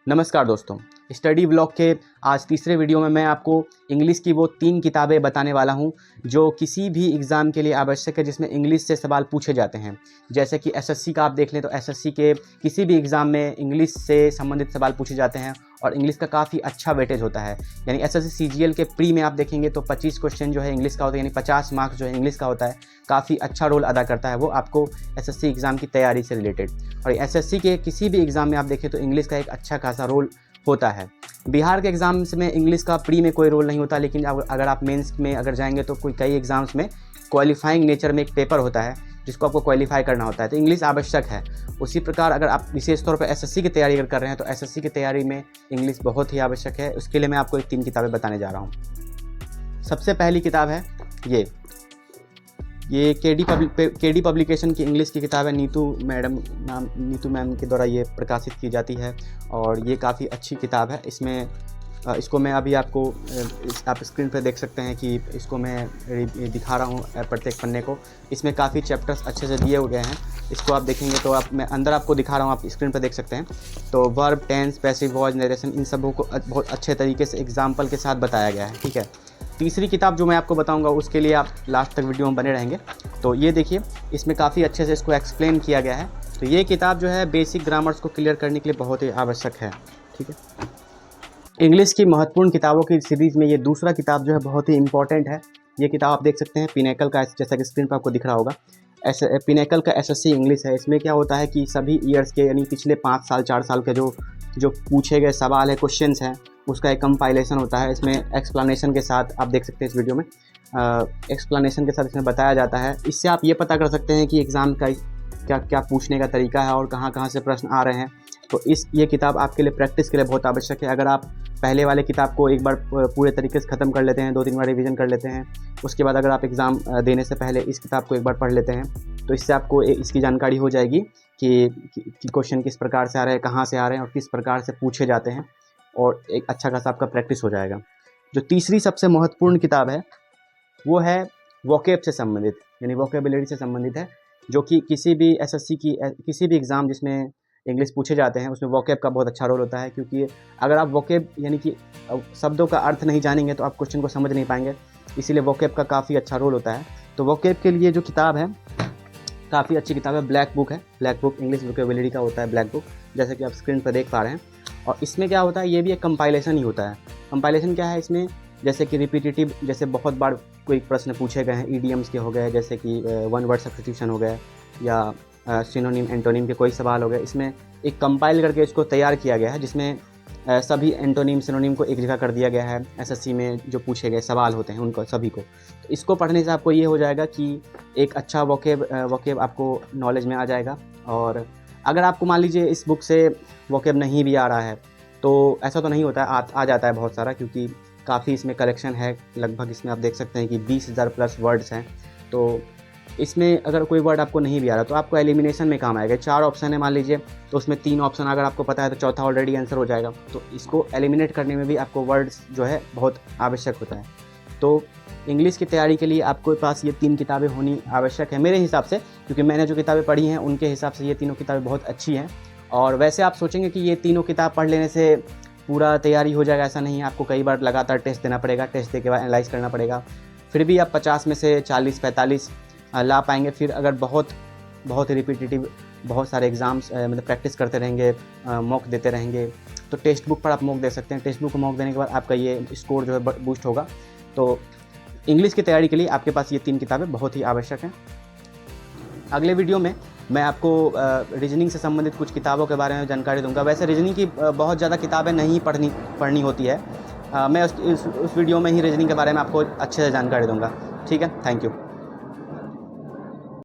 नमस्कार दोस्तों, study blog के आज तीसरे वीडियो में मैं आपको इंग्लिश की वो 3 किताबें बताने वाला हूं जो किसी भी एग्ज़ाम के लिए आवश्यक है, जिसमें इंग्लिश से सवाल पूछे जाते हैं। जैसे कि एसएससी का आप देख लें तो एसएससी के किसी भी एग्ज़ाम में इंग्लिश से संबंधित सवाल पूछे जाते हैं और इंग्लिश का काफ़ी अच्छा वेटेज होता है। यानी एसएससी सीजीएल के प्री में आप देखेंगे तो 25 क्वेश्चन जो है इंग्लिश का होता है, यानी 50 मार्क्स जो है इंग्लिश का होता है। काफ़ी अच्छा रोल अदा करता है वो आपको एसएससी एग्ज़ाम की तैयारी से रिलेटेड। और एसएससी के किसी भी एग्ज़ाम में आप देखें तो इंग्लिश का एक अच्छा खासा रोल होता है। बिहार के एग्ज़ाम्स में इंग्लिश का प्री में कोई रोल नहीं होता, लेकिन अगर आप मेंस में अगर जाएंगे तो कई एग्ज़ाम्स में क्वालिफाइंग नेचर में एक पेपर होता है जिसको आपको क्वालिफाई करना होता है, तो इंग्लिश आवश्यक है। उसी प्रकार अगर आप विशेष तौर पर एसएससी की तैयारी अगर कर रहे हैं तो एसएससी की तैयारी में इंग्लिश बहुत ही आवश्यक है। उसके लिए मैं आपको 3 किताबें बताने जा रहा हूँ। सबसे पहली किताब है ये केडी पब्लिकेशन की इंग्लिश की किताब है। नीतू मैम के द्वारा ये प्रकाशित की जाती है और ये काफ़ी अच्छी किताब है। इसको मैं अभी आपको आप स्क्रीन पर देख सकते हैं कि इसको मैं दिखा रहा हूँ प्रत्येक पन्ने को। इसमें काफ़ी चैप्टर्स अच्छे से दिए हुए हैं। इसको आप देखेंगे तो मैं अंदर आपको दिखा रहा हूँ, आप स्क्रीन पर देख सकते हैं। तो verb, tense, passive voice, narration, इन सबों को बहुत अच्छे तरीके से एग्जाम्पल के साथ बताया गया है। ठीक है, तीसरी किताब जो मैं आपको बताऊंगा उसके लिए आप लास्ट तक वीडियो में बने रहेंगे। तो ये देखिए, इसमें काफ़ी अच्छे से इसको एक्सप्लेन किया गया है। तो ये किताब जो है बेसिक ग्रामर्स को क्लियर करने के लिए बहुत ही आवश्यक है। ठीक है, इंग्लिश की महत्वपूर्ण किताबों की सीरीज़ में ये दूसरा किताब जो है बहुत ही इंपॉर्टेंट है। ये किताब आप देख सकते हैं, पिनेकल का, जैसा कि स्क्रीन पर आपको दिख रहा होगा। पिनेकल का एसएससी इंग्लिश है। इसमें क्या होता है कि सभी ईयर्स के यानी पिछले 5 साल 4 साल के जो पूछे गए सवाल है, क्वेश्चंस हैं, उसका एक कंपाइलेशन होता है। इसमें एक्सप्लेनेशन के साथ आप देख सकते हैं इस वीडियो में, एक्सप्लेनेशन के साथ इसमें बताया जाता है। इससे आप ये पता कर सकते हैं कि एग्ज़ाम का क्या पूछने का तरीका है और कहाँ से प्रश्न आ रहे हैं। तो ये किताब आपके लिए प्रैक्टिस के लिए बहुत आवश्यक है। अगर आप पहले वाले किताब को एक बार पूरे तरीके से ख़त्म कर लेते हैं, 2-3 बार रिवीजन कर लेते हैं, उसके बाद अगर आप एग्ज़ाम देने से पहले इस किताब को एक बार पढ़ लेते हैं तो इससे आपको इसकी जानकारी हो जाएगी कि क्वेश्चन किस प्रकार से आ रहे हैं, कहाँ से आ रहे हैं और किस प्रकार से पूछे जाते हैं, और एक अच्छा खासा आपका प्रैक्टिस हो जाएगा। जो तीसरी सबसे महत्वपूर्ण किताब है वो है वोकैब से संबंधित, यानी वोकैबुलरी से संबंधित है, जो कि किसी भी एसएससी की किसी भी एग्ज़ाम जिसमें इंग्लिश पूछे जाते हैं उसमें वोकैब का बहुत अच्छा रोल होता है। क्योंकि अगर आप वोकैब यानी कि शब्दों का अर्थ नहीं जानेंगे तो आप क्वेश्चन को समझ नहीं पाएंगे, इसीलिए वोकैब का काफ़ी अच्छा रोल होता है। तो वोकैब के लिए जो किताब है काफ़ी अच्छी किताब है, ब्लैक बुक है। ब्लैक बुक इंग्लिश वोकैबुलरी का होता है ब्लैक बुक, जैसे कि आप स्क्रीन पर देख पा रहे हैं। और इसमें क्या होता है, ये भी एक कंपाइलेशन ही होता है। कंपाइलेशन क्या है इसमें, जैसे कि रिपीटेटिव, जैसे बहुत बार कोई प्रश्न पूछे गए हैं, ईडीएम्स के हो गए, जैसे कि वन वर्ड सब्स्टिट्यूशन हो गए, या सिनोनिम एंटोनिम के कोई सवाल हो गए। इसमें एक कंपाइल करके इसको तैयार किया गया है, जिसमें सभी एंटोनिम सिनोनिम को एक जगह कर दिया गया है। एसएससी में जो पूछे गए सवाल होते हैं उनको सभी को, तो इसको पढ़ने से आपको ये हो जाएगा कि एक अच्छा वोकैब आपको नॉलेज में आ जाएगा। और अगर आपको मान लीजिए इस बुक से वोकैब नहीं भी आ रहा है तो ऐसा तो नहीं होता है, आ जाता है बहुत सारा, क्योंकि काफ़ी इसमें कलेक्शन है। लगभग इसमें आप देख सकते हैं कि 20,000 प्लस वर्ड्स हैं। तो इसमें अगर कोई वर्ड आपको नहीं भी आ रहा तो आपको एलिमिनेशन में काम आएगा। 4 ऑप्शन है मान लीजिए, तो उसमें 3 ऑप्शन अगर आपको पता है तो चौथा ऑलरेडी आंसर हो जाएगा। तो इसको एलिमिनेट करने में भी आपको वर्ड्स जो है बहुत आवश्यक होता है। तो इंग्लिश की तैयारी के लिए आपके पास ये 3 किताबें होनी आवश्यक है मेरे हिसाब से, क्योंकि मैंने जो किताबें पढ़ी हैं उनके हिसाब से ये तीनों किताबें बहुत अच्छी हैं। और वैसे आप सोचेंगे कि ये तीनों किताब पढ़ लेने से पूरा तैयारी हो जाएगा, ऐसा नहीं है। आपको कई बार लगातार टेस्ट देना पड़ेगा, टेस्ट देने के बाद एनालाइज करना पड़ेगा, फिर भी आप 50 में से 40-45 ला पाएंगे। फिर अगर बहुत रिपीटेटिव बहुत सारे एग्ज़ाम्स मतलब प्रैक्टिस करते रहेंगे, मॉक देते रहेंगे, तो टेक्स्ट बुक पर आप मॉक दे सकते हैं। टेक्स्ट बुक को मॉक देने के बाद आपका ये स्कोर जो है बूस्ट होगा। तो इंग्लिश की तैयारी के लिए आपके पास ये 3 किताबें बहुत ही आवश्यक हैं। अगले वीडियो में मैं आपको रीजनिंग से संबंधित कुछ किताबों के बारे में जानकारी दूंगा। वैसे रीजनिंग की बहुत ज़्यादा किताबें नहीं पढ़नी होती है। मैं उस वीडियो में ही रीजनिंग के बारे में आपको अच्छे से जानकारी दूंगा। ठीक है, थैंक यू।